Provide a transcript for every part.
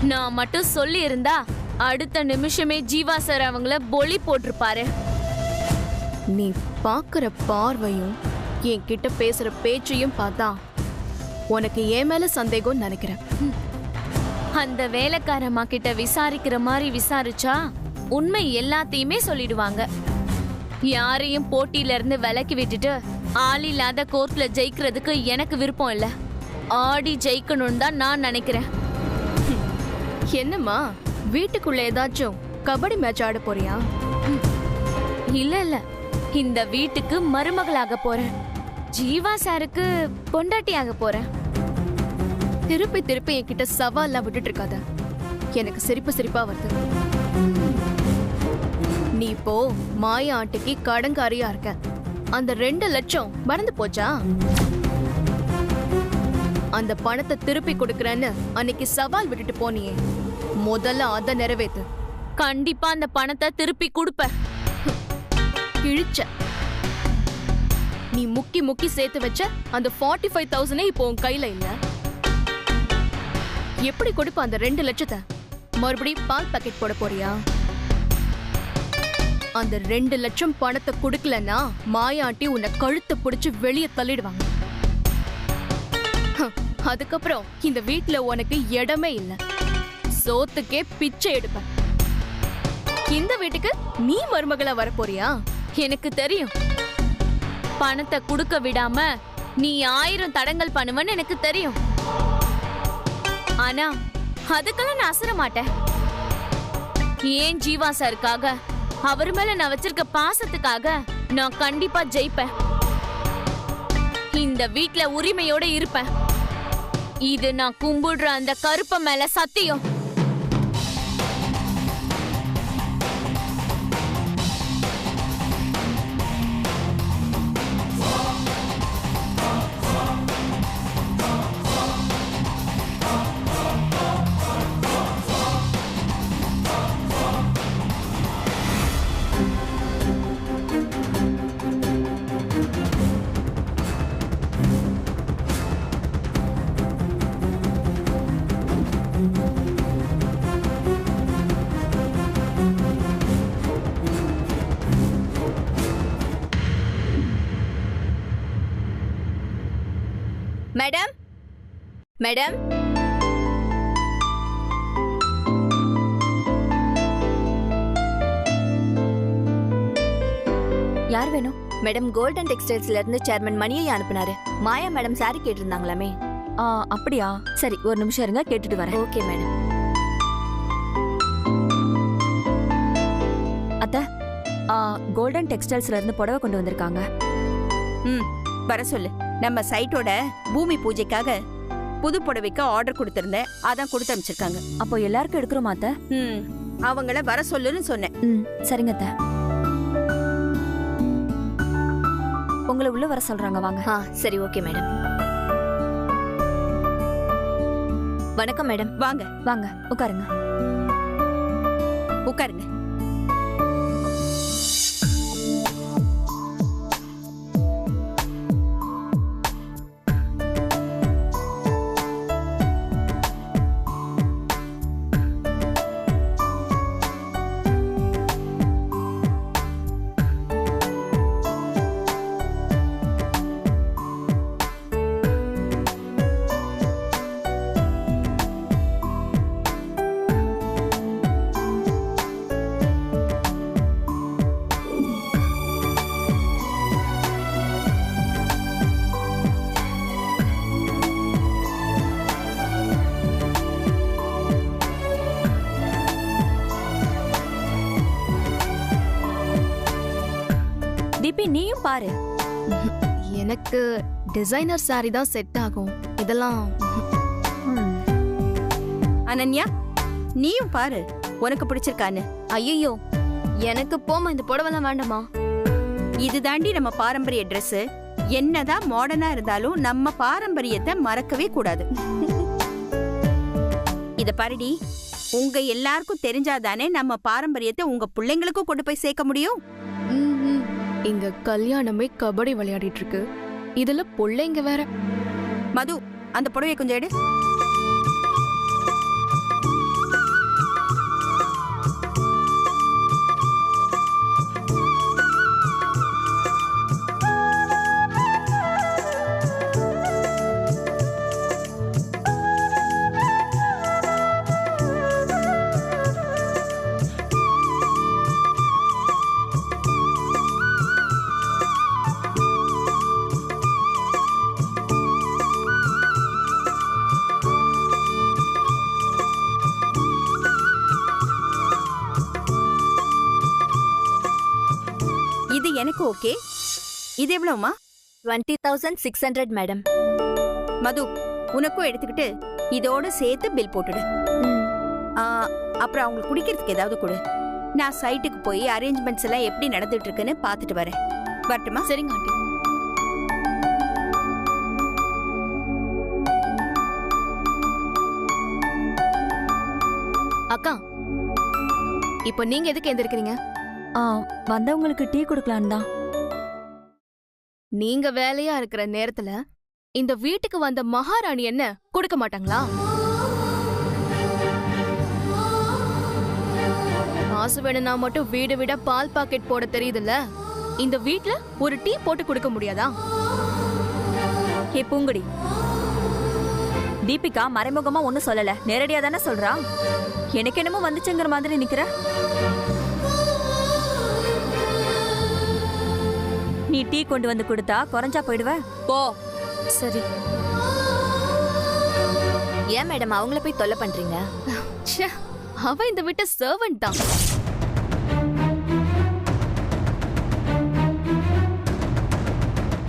நான் மட்டும் சொல்லி இருந்தா அடுத்த நிமிஷமே ஜீவா சார் அவங்கள பொலி போட்டிருப்பாரு. நீ பாக்குற பார்வையும் என்கிட்ட பேசுற பேச்சையும் பார்த்தா உனக்கு ஏன் மேல சந்தேகம் நினைக்கிறேன். அந்த வேலைக்காரம்மா கிட்ட விசாரிக்கிற மாதிரி விசாரிச்சா உண்மை எல்லாத்தையுமே சொல்லிடுவாங்க. யாரையும் போட்டியில இருந்து விலக்கி விட்டுட்டு ஆள் இல்லாத கோர்ட்ல ஜெயிக்கிறதுக்கு எனக்கு விருப்பம் இல்ல. ஆடி ஜெயிக்கணும்னு தான் நான் நினைக்கிறேன். என்னம்மா வீட்டுக்குள்ள ஏதாச்சும் கபடி மேட்ச் ஆட போறியா? இல்ல இல்ல, இந்த வீட்டுக்கு மருமகளாக போறேன். ஜீவா சாருக்கு பொண்டாட்டியாக போறேன். திருப்பி திருப்பி என்கிட்ட சவால்லாம் விட்டுட்டு இருக்காத. எனக்கு சிரிப்பா வருது. நீ இப்போ மாயா ஆண்டிக்கு கடன்காரியா இருக்க. அந்த 2 லட்சம் மறந்து போச்சா? அந்த பணத்தை திருப்பி கொடுக்கறேன்னு அன்னைக்கு சவால் விட்டுட்டு போனியே, முதல்ல அத நிறைவேத்து. கண்டிப்பா அந்த பணத்தை திருப்பி கொடுப்ப. கிழிச்ச நீ முக்கி சேர்த்து வச்ச அந்த 45,000 இப்போ உன் கையில இல்ல. எப்படி கொடுப்ப அந்த 2 லட்சத்தை? மறுபடியும் பால் பாக்கெட் போட போறியா? அந்த 2 லட்சம் பணத்தை கொடுக்கலன்னா மாயாண்டி உன்னை கழுத்தை பிடிச்சு வெளியே தள்ளிடுவாங்க. அதுக்கப்புறம் இந்த வீட்டுல உனக்கு இடமே இல்ல. சோத்துக்கே பிச்சை எடுப்ப. இந்த வீட்டுக்கு நீ மருமகளா வரப்போறியா? எனக்கு தெரியும். பணத்தை கொடுக்க விடாம நீ 1000 தடங்கள் பண்ணுவன்னு எனக்கு தெரியும். ஆனா அதுக்கெல்லாம் நான் அசர மாட்டேன். ஏன் ஜீவா சாருக்காக, அவர் மேல நான் வச்சிருக்க பாசத்துக்காக நான் கண்டிப்பா ஜெயிப்பேன். இந்த வீட்ல உரிமையோட இருப்பேன். இது நான் கும்பிடுற அந்த கருப்ப மேல சத்தியம். மேடம், மேடம், யார் வேணும்? மேடம் கோல்டன் டெக்ஸ்டைல்ஸ்ல இருந்து சேர்மன் மணியை அனுப்புனாரு. மாயா மேடம் சாரி கேட்டிருந்தாங்களாமே. அப்படியா? சரி, ஒரு நிமிஷம் இருங்க, கேட்டுட்டு வரேன். Okay madam. அத்தை, கோல்டன் டெக்ஸ்டைல்ஸ்ல இருந்து புடவை கொண்டு வந்திருக்காங்க. வர சொல்லு. நம்ம சைட்டோட பூமி பூஜைக்காக புது புடவைக்கு ஆர்டர் கொடுத்திருந்தேன். அதான் கொடுத்து அனுப்பிச்சிருக்காங்க. அப்போ எல்லாருக்கும் எடுக்கிறோமா அத்தை? அவங்கள வர சொல்லுன்னு சொன்னேன். சரிங்க அத்தை. உங்களை உள்ள வர சொல்றாங்க, வாங்க. சரி, ஓகே மேடம். வணக்கம் மேடம். வாங்க வாங்க, உட்காருங்க. உட்காருங்க. தீபி, நீயும் பாரு. எனக்கு டிசைனர் சாரி தான் செட் ஆகும். இதெல்லாம் அனன்யா, நீயும் பாரு, உனக்கு பிடிச்சிருக்கான்னு. ஐயோ, எனக்கு போமா, இந்த புடவெல்லாம் வேண்டாமா. இது தாண்டி நம்ம பாரம்பரிய Dress. என்னதான் மாடர்னா இருந்தாலும் நம்ம பாரம்பரியத்தை மறக்கவே கூடாது. இத பாருடி, உங்க எல்லாருக்கும் தெரிஞ்சாதானே நம்ம பாரம்பரியத்தை உங்க பிள்ளைங்களுக்கும் கொண்டு போய் சேர்க்க முடியும். இங்க கல்யாணமே கபடி விளையாடிட்டு இருக்கு. இதுல பிள்ளைங்க வேற. மது, அந்த புடவையை கொஞ்சம் எடு. எனக்கு ஓகே. இது எவ்வளவுமா? 20,600 மேடம். மது, உனக்கும் எடுத்துக்கிட்டு இதோட சேர்த்து பில் போட்டுடு. அப்புறம் அவங்களுக்கு குடிக்கிறதுக்கு ஏதாவது கொடு. நான் சைட்டுக்கு போய் அரேஞ்ச்மெண்ட்ஸ் எல்லாம் எப்படி நடந்துட்டு இருக்குன்னு பார்த்துட்டு வரேன். வரட்டுமா? சரிங்க ஆண்டி. அக்கா, இப்போ நீங்க எதுக்கு எந்திருக்கிறீங்க? வந்தவங்களுக்கு டீ கொடுக்கலான்னு தான். நீங்க வேலையா இருக்கிற நேரத்துல இந்த வீட்டுக்கு வந்த மகாராணி என்ன கொடுக்க மாட்டாங்களா? காசு வேணும்னா மட்டும் வீடு விட பால் பாக்கெட் போட தெரியுதுல்ல, இந்த வீட்ல ஒரு டீ போட்டு கொடுக்க முடியாதா? ஏ பூங்குடி, தீபிகா மறைமுகமா ஒன்னும் சொல்லல, நேரடியா தானே சொல்றா. எனக்கு என்னமோ வந்துச்சுங்கிற மாதிரி நிக்கிற. நீ டீ கொண்டு வந்து கொடுத்தா குறைஞ்சா போயிடுவ. போ. சரி. ஏன் மேடம் அவங்கள போய் தொல்லை பண்றீங்க? ச்சே, அவ இந்த வீட்டு சர்வன்ட் தான்.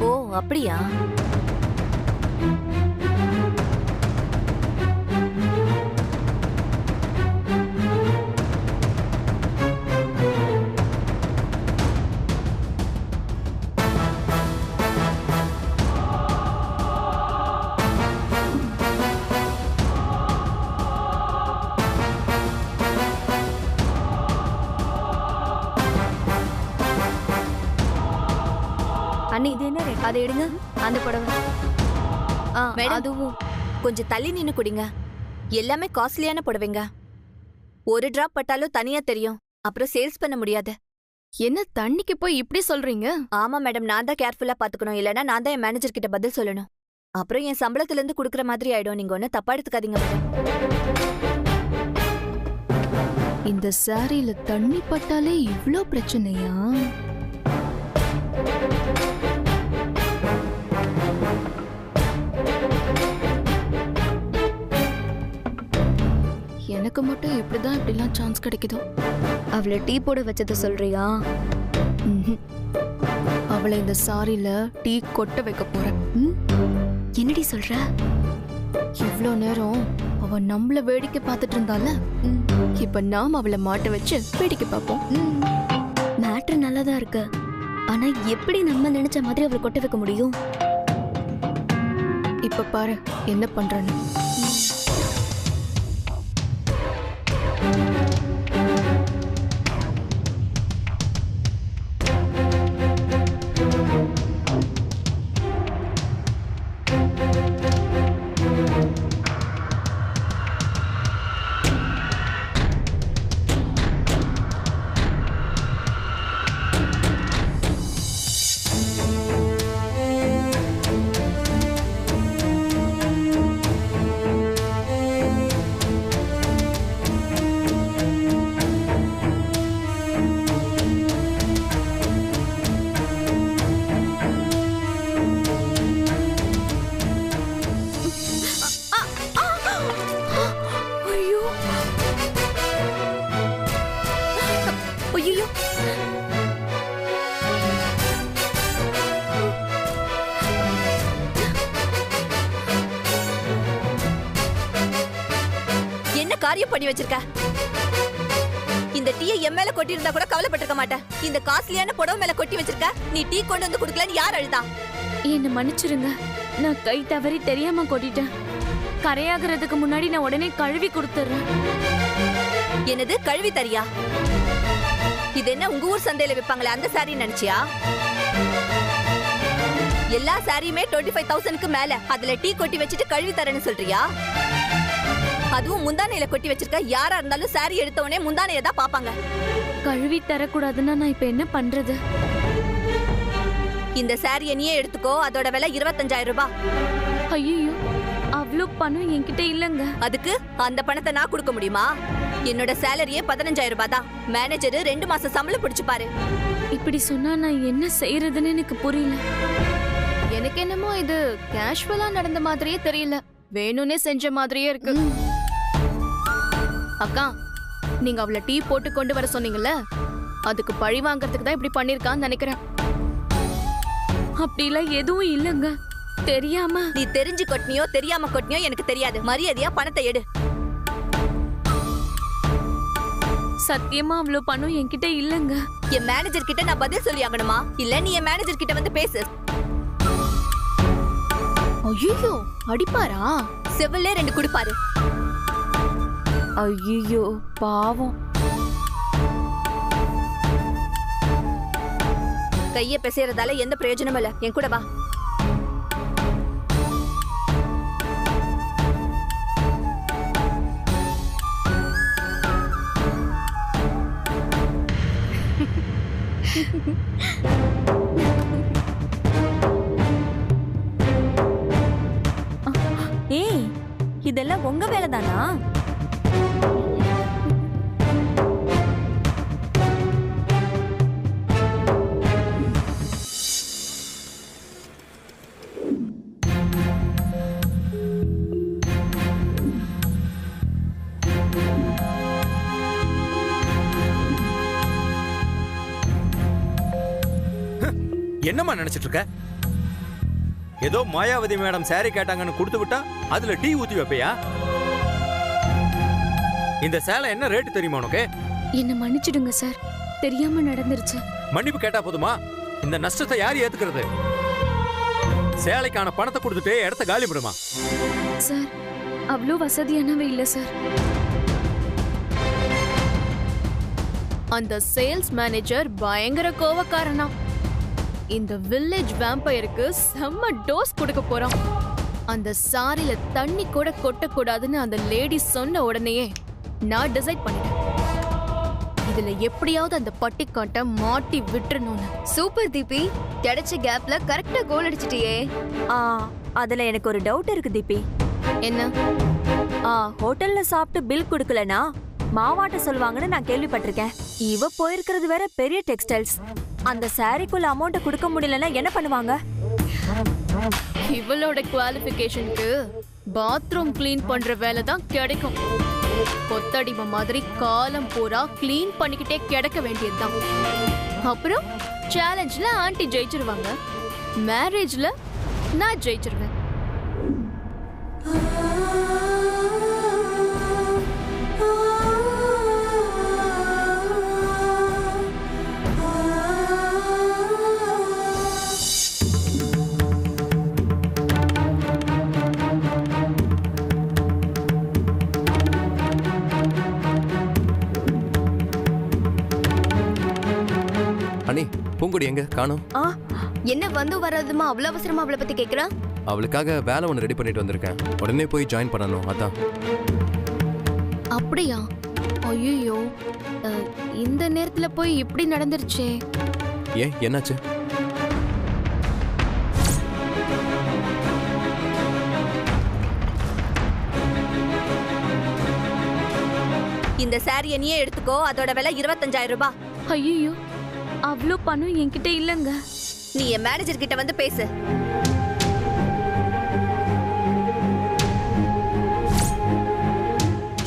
ஓ அப்படியா? அண்ணி, இது என்ன ரேட்? அதை எடுங்க. அந்த புடவை. மேடம், அதுவும் கொஞ்சம் தள்ளி நின்னு குடிங்க. எல்லாமே காஸ்ட்லியான புடவைங்க. ஒரு டிராப் பட்டாலும் தனியா தெரியும், அப்புறம் சேல்ஸ் பண்ண முடியாது. என்ன தண்ணிக்கு போய் இப்படி சொல்றீங்க? ஆமா மேடம், நான் தான் கேர்ஃபுல்லா பாத்துக்கணும், இல்லனா நான் தான் என் மேனேஜர் கிட்ட பதில் சொல்லணும். அப்புறம் என் சம்பளத்துல இருந்து குடுக்கற மாதிரி ஆயிடும். நீங்க ஒன்னும் தப்பா எடுத்துக்காதீங்க மேடம். இந்த சாரியில தண்ணி பட்டாலே இவ்ளோ பிரச்சனையா? எனக்கு மட்டும் எப்படிதான் இப்படிலாம் சான்ஸ் கிடைக்குதோ? அவளை டீ போட வச்சத சொல்றியா? அவளை இந்த சாரியில டீ கொட்ட வைக்க போறேன். என்னடி சொல்ற? இவ்ளோ நேரம் அவ நம்மள வேடிக்கை பார்த்துட்டு இருந்தால, இப்ப நாம் அவளை மாட்ட வச்சு வேடிக்கை பார்ப்போம். மேட்ரு நல்லதா இருக்கு, ஆனா எப்படி நம்ம நினைச்ச மாதிரி அவளை கொட்ட வைக்க முடியும்? இப்ப பாரு என்ன பண்றேன்னு. காரியம் பண்ணி வச்சிருக்க. இந்த டீயை என் மேல கொட்டி இருந்தா கூட கவலைப்பட்டிருக்க மாட்டேன். இந்த காஸ்ட்லியான புடவை மேல கொட்டி வச்சிருக்க. நீ டீ கொண்டு வந்து குடுக்கலன்னு யார் அழுதா? என்ன மன்னிச்சிருங்க, நான் கை தவறி தெரியாம கொட்டிட்டேன். கரையாகிறதுக்கு முன்னாடி நான் உடனே கழுவி கொடுத்துறேன். என்னது கழுவி தரியா? இது என்ன உங்க ஊர் சந்தையில விப்பாங்களே அந்த சாரி நினைச்சியா? எல்லா சாரியுமே 25,000க்கு மேல. அதுல டீ கொட்டி வச்சிட்டு கழுவி தரேன்னு சொல்றியா? அதுவும் முந்தானையில கொட்டி வச்சிருக்க. யாரா இருந்தாலும் சாரி எடுத்தவனே முந்தானையை தான் பாப்பாங்க. கழுவி தரக்கூடாதுன்னா நான் இப்ப என்ன பண்றது? இந்த சாரியை நீயே எடுத்துக்கோ. அதோட விலை 25,000 ரூபாய். ஐயோ, அவ்வளோ பணம் என்கிட்ட இல்லங்க. அதுக்கு அந்த பணத்தை நான் கொடுக்க முடியுமா? என்னோட சேலரியே 15,000 ரூபாய் தான். மேனேஜர் 2 மாசம் சம்பளம் பிடிச்சு பாரு. இப்படி சொன்னா நான் என்ன செய்யறதுன்னு எனக்கு புரியல. எனக்கு என்னமோ இது கேஷுவலா நடந்த மாதிரியே தெரியல, வேணும்னே செஞ்ச மாதிரியே இருக்கு. அக்கா, நீங்க அவளை டீ போட்டு கொண்டு வர சொன்னீங்கல்ல, அதுக்கு பழி வாங்கறதுக்கு தான் இப்படி பண்ணிருக்கான்னு நினைக்கிறேன். அப்படிலாம் எதுவும் இல்லங்க. தெரியாம. நீ தெரிஞ்சு கொட்டினியோ தெரியாம கொட்டினியோ எனக்கு தெரியாது. மரியாதையா பணத்தை எடு. சத்தியமா அவ்வளவு பணம் என்கிட்ட இல்லங்க. என் மேனேஜர் கிட்ட நான் பதில் சொல்லி ஆகணுமா? இல்ல நீ என் மேனேஜர் கிட்ட வந்து பேசு. ஐயோ, அடிப்பாரா? செவிலே 2 குடுப்பாரு. ஐயோ பாவம். கைய பேசுறதால எந்த பிரயோஜனமும் இல்ல. என் கூட வா. ஏய், இதெல்லாம் உங்க வேலை தானா? என்னம்மா நினைச்சிட்டு இருக்க? ஏதோ மாயாவதி மேடம் சாரி கேட்டாங்கன்னு கொடுத்து விட்டா அதுல டீ ஊத்தி வைப்பையா? இந்த சேலை என்ன ரேட் தெரியுமா உனக்கு? என்ன மன்னிச்சிடுங்க சார், தெரியாம நடந்துருச்சு. மன்னிப்பு கேட்டா போதுமா? இந்த நஷ்டத்தை யார் ஏத்துக்கிறது? சேலைக்கான பணத்தை கொடுத்துட்டு இடத்த காலி விடுமா? சார், அவ்வளோ வசதியானவே இல்ல சார். அந்த சேல்ஸ் மேனேஜர் பயங்கர கோவக்காரனா. இந்த வில்லேஜ் வேம்பயருக்கு செம்ம டோஸ் கொடுக்க போறான். அந்த சாரில தண்ணி கூட கொட்டக்கூடாதுன்னு அந்த லேடி சொன்ன உடனேயே நான் டிசைட் பண்ணிட்டேன். இதுல எப்படியாவது அந்த பட்டிக்காட்டை மாட்டி விட்டுறணும்னு. சூப்பர் தீபி, கிடைச்ச கேப்ல கரெக்டா கோல் அடிச்சிட்டியே. அதுல எனக்கு ஒரு டவுட் இருக்கு தீபி. என்ன? ஹோட்டல்ல சாப்பிட்டு பில் கொடுக்கலனா மாவாட்ட சொல்லுவாங்கன்னு நான் கேள்விப்பட்டிருக்கேன். இவ போயிருக்கிறது வேற பெரிய டெக்ஸ்டைல்ஸ். அந்த சாரிக்குள்ள அமௌண்ட் கொடுக்க முடியலன்னா என்ன பண்ணுவாங்க? இவளோட குவாலிஃபிகேஷனுக்கு பாத்ரூம் கிளீன் பண்ற வேலை தான் கிடைக்கும். கொத்தடிமை மாதிரி காலம் பூரா கிளீன் பண்ணிக்கிட்டே கிடக்க வேண்டியதுதான். அப்புறம் சேலஞ்ச்ல ஆண்டி ஜெயிச்சிருவாங்க, மேரேஜ்ல நான் ஜெயிச்சிருவேன். அண்ணி, பூங்குடி எங்க காணோம்? என்ன வந்து வராதுமா அவ்வளவு அவசரமா அவளை பத்தி கேக்குறா? அவளுக்காக வேலை ஒன்று ரெடி பண்ணிட்டு வந்திருக்கேன். உடனே போய் ஜாயின் பண்ணணும், அதான். அப்படியா? ஐயோ, இந்த நேரத்துல போய் இப்படி நடந்துருச்சே. ஏன், என்னாச்சு? இந்த சாரியை நீயே எடுத்துக்கோ. அதோட விலை 25,000 ரூபாய். ஐயோ, அவ்வளோ பணம் என்கிட்ட இல்லங்க. நீ என் மேனேஜர் கிட்ட வந்து பேசு.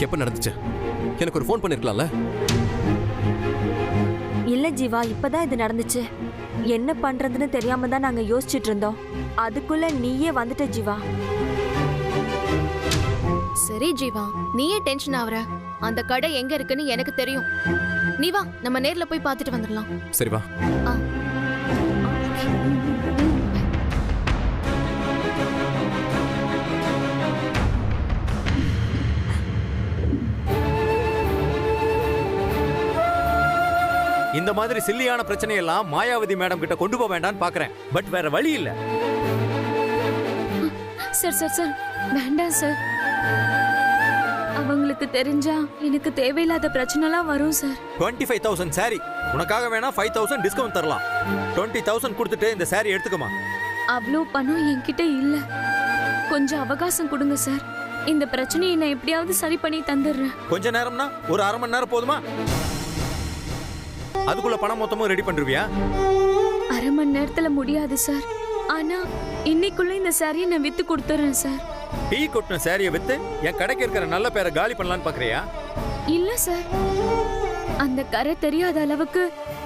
எப்ப நடந்துச்சு? எனக்கு ஒரு ஃபோன் பண்ணிருக்கலாம்ல? இல்ல ஜீவா, இப்பதான் இது நடந்துச்சு. என்ன பண்றதுன்னு தெரியாம தான் நாங்க யோசிச்சுட்டு இருந்தோம். அதுக்குள்ள நீயே வந்துட்ட ஜீவா. சரி ஜீவா, நீயே டென்ஷன் ஆவற. அந்த கடை எங்க இருக்குன்னு எனக்கு தெரியும். நீ வா, நம்ம நேர்ல போய் பார்த்துட்டு வந்துடலாம். சரி வா. இந்த மாதிரி சில்லியான பிரச்சனையெல்லாம் மாயாவதி மேடம் கிட்ட கொண்டு போக வேண்டாம்னு பாக்குறேன். பட் வேற வழி இல்ல. சார் சார் சார், வேண்டாம் சார். அவங்களுக்கு தெரிஞ்சா எனக்கு தேவையில்லாத பிரச்சனைலாம் வரும் சார். 25,000 சாரி உனக்காக வேணா 5,000 டிஸ்கவுண்ட் தரலாம். 20,000 கொடுத்துட்டு இந்த சாரி எடுத்துக்கமா. அவ்வளோ பணம் என்கிட்ட இல்ல. கொஞ்சம் அவகாசம் கொடுங்க சார். இந்த பிரச்சனையை நான் எப்படியாவது சரி பண்ணி தந்துடுறேன். கொஞ்ச நேரம்னா ஒரு அரை மணி நேரம் போதுமா? அதுக்குள்ள பணம் மொத்தமும் ரெடி பண்ணிருவியா? அரை மணி நேரத்துல முடியாது சார். ஆனா இன்னைக்குள்ள இந்த சாரியை நான் வித்து கொடுத்துறேன் சார். டீ கொட்டின சாரியை வித்து என் கடைக்கு இருக்கிற நல்ல பேரை காலி பண்ணலான்னு பாக்குறியா? இல்ல சார், அந்த கரை தெரியாத அளவுக்கு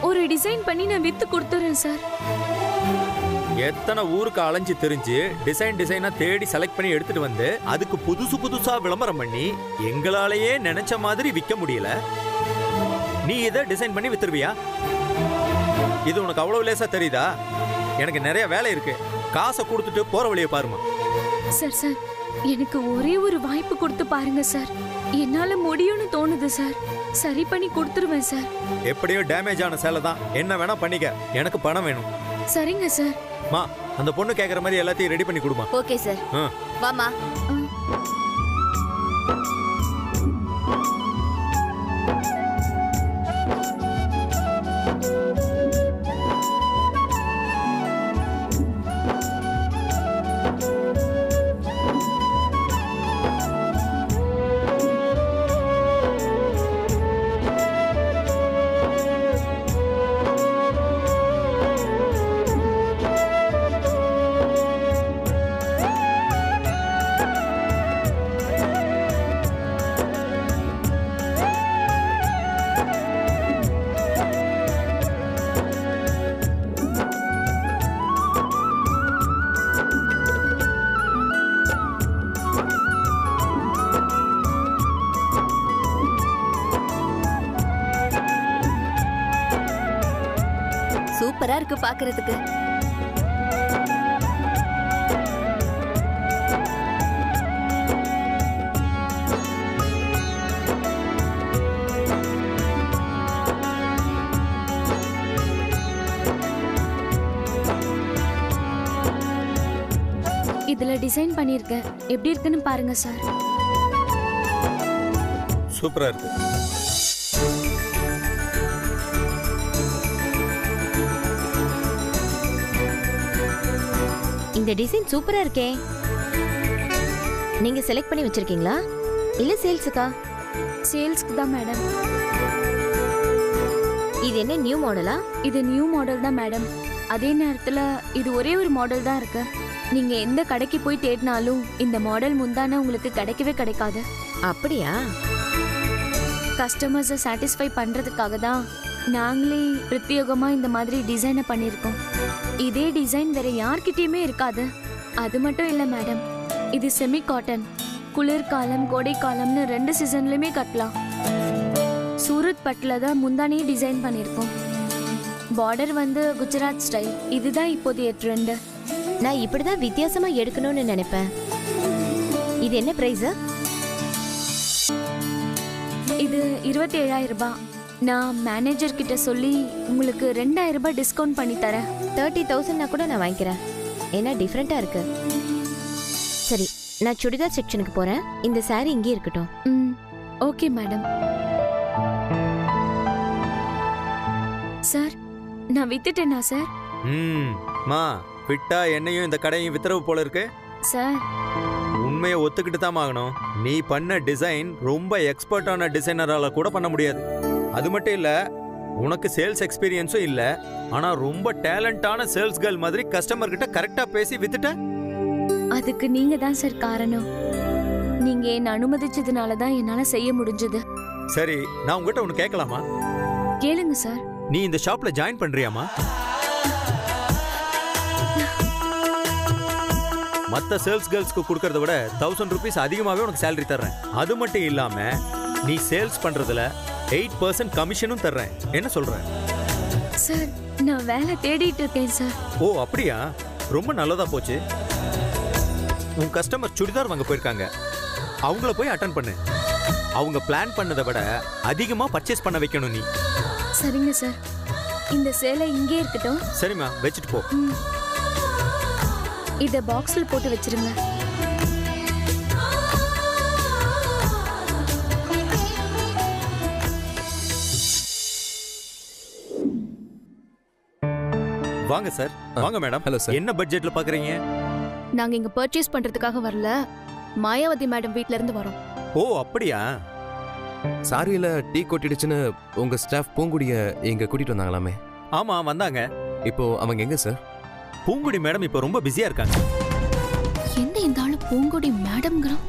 ஒரு டிசைன் பண்ணி நான் வித்து கொடுத்துறேன் சார். எத்தனை ஊருக்கு அலைஞ்சு தெரிஞ்சு டிசைனா தேடி செலக்ட் பண்ணி எடுத்துட்டு வந்து அதுக்கு புதுசா விளம்பரம் பண்ணி எங்களாலேயே நினைச்ச மாதிரி விற்க முடியல. நீ இதை டிசைன் பண்ணி வித்துருவியா? இது உனக்கு அவ்வளவு லேசா தெரியுதா? எனக்கு நிறைய வேலை இருக்கு. காசை கொடுத்துட்டு போற வழியை பாருமா. சார் சார், எனக்கு ஒரே ஒரு வாய்ப்பு கொடுத்து பாருங்க சார். என்னால முடியும்னு தோணுது சார். சரி பண்ணி கொடுத்துருவேன் சார். எப்படியோ டேமேஜ் ஆன சேலை தான், என்ன வேணா பண்ணிக்க. எனக்கு பணம் வேணும். சரிங்க சார். மா, அந்த பொண்ணு கேக்குற மாதிரி எல்லாத்தையும் ரெடி பண்ணி கொடுமா. Okay sir. வாமா. சூப்பரா இருக்கு பாக்குறதுக்கு. இதுல டிசைன் பண்ணிருக்கேன். எப்படி இருக்குன்னு பாருங்க சார். சூப்பரா இருக்கு. இந்த டிசைன் சூப்பரா இருக்கே. நீங்க செலக்ட் பண்ணி வச்சிருக்கீங்களா இல்ல சேல்ஸுக்கா? சேல்ஸ்க்கு தான் மேடம். இது என்ன நியூ மாடலா? இது நியூ மாடல் தான் மேடம். அதே நேரத்துல இது ஒரே ஒரு மாடல் தான் இருக்கு. நீங்க எந்த கடைக்கு போய் தேடினாலும் இந்த மாடல் முந்தான உங்களுக்கு கிடைக்கவே கிடைக்காது. அப்படியா? கஸ்டமர்ஸை சாட்டிஸ்ஃபை பண்றதுக்காக தான் நாங்களே பிரத்யேகமா இந்த மாதிரி டிசைனை பண்ணியிருக்கோம். இதே டிசைன் வேற யார்கிட்டயுமே இருக்காது. அது மட்டும் இல்ல மேடம், இது செமி காட்டன். குளிர்காலம் கோடைக்காலம்னு 2 சீசன்லயுமே கட்டலாம். சூரத் பட்டுல தான் முந்தானையே டிசைன் பண்ணியிருக்கோம். பார்டர் வந்து குஜராத் ஸ்டைல். இதுதான் இப்போதைய ட்ரெண்ட். நான் இப்படிதான் வித்தியாசமா எடுக்கணும்னு நினைப்பேன். இது என்ன பிரைஸ்? இது 27,000 ரூபாய். நான் மேனேஜர் கிட்ட சொல்லி உங்களுக்கு 2,000 ரூபாய் டிஸ்கவுண்ட் பண்ணி தரேன். 30,000 கூட நான் வாங்கிக்கிறேன். ஏன்னா டிஃப்ரெண்டா இருக்கு. சரி, நான் சுடிதார் செக்ஷனுக்கு போறேன். இந்த saree இங்கே இருக்கட்டும். Okay madam. சார், நான் வித்துட்டேனா சார்? மா, விட்டா என்னையும் இந்த கடையும் வித்துறவு போல இருக்கு. சார், உண்மையை ஒத்துக்கிட்டு தான் ஆகணும். நீ பண்ண டிசைன் ரொம்ப எக்ஸ்பர்ட்டான டிசைனரால கூட பண்ண முடியாது. அது மட்டும் இல்ல, உனக்கு சேல்ஸ் எக்ஸ்பீரியன்ஸும் இல்ல. ஆனா ரொம்ப டேலண்டான சேல்ஸ் கேர்ள் மாதிரி கஸ்டமர் கிட்ட கரெக்டா பேசி வித்துட்ட. அதுக்கு நீங்க தான் சார் காரணம். நீங்க என்ன அனுமதிச்சதுனால தான் என்னால செய்ய முடிஞ்சது. சரி, நான் உங்ககிட்ட ஒன்னு கேட்கலாமா? கேளுங்க சார். நீ இந்த ஷாப்ல ஜாயின் பண்றியாமா? மத்த சேல்ஸ் கேர்ள்ஸ்க்கு கொடுக்கறத விட 1000 ரூபீஸ் அதிகமாவே உனக்கு சேலரி தர்றேன். அது மட்டும் இல்லாம நீ சேல்ஸ் பண்றதுல 8% கமிஷனும் தர்றேன். என்ன சொல்ற? சார், நான் வேலை தேடிட்டு இருக்கேன் சார். ஓ அப்படியா? ரொம்ப நல்லதா போச்சு. உன் கஸ்டமர் சுடிதார் வாங்க போயிருக்காங்க. அவங்கள போய் அட்டெண்ட் பண்ணு. அவங்க பிளான் பண்ணதை விட அதிகமா பர்ச்சேஸ் பண்ண வைக்கணும் நீ. சரிங்க சார். இந்த சேலை இங்கே இருக்கட்டும். சரிம்மா, வச்சுட்டு போ. இத பாக்ஸ்ல போட்டு வச்சிருங்க. வாங்க சார். வாங்க மேடம். Hello sir. என்ன பட்ஜெட்ல பாக்குறீங்க? நாங்க இங்க பர்ச்சேஸ் பண்றதுக்காக வரல, மாயாவதி மேடம் வீட்ல இருந்து வரோம். ஓ அப்படியா? சாரியில டீ கொட்டிடுச்சுன்னு உங்க ஸ்டாஃப் பூங்குடிய இங்க கூட்டிட்டு வந்தாங்களாமே. ஆமா வந்தாங்க. இப்போ அவங்க எங்க சார்? பூங்குடி மேடம் இப்போ ரொம்ப பிஸியா இருக்காங்க. என்ன இந்த ஆளு பூங்குடி மேடம்ங்கறான்?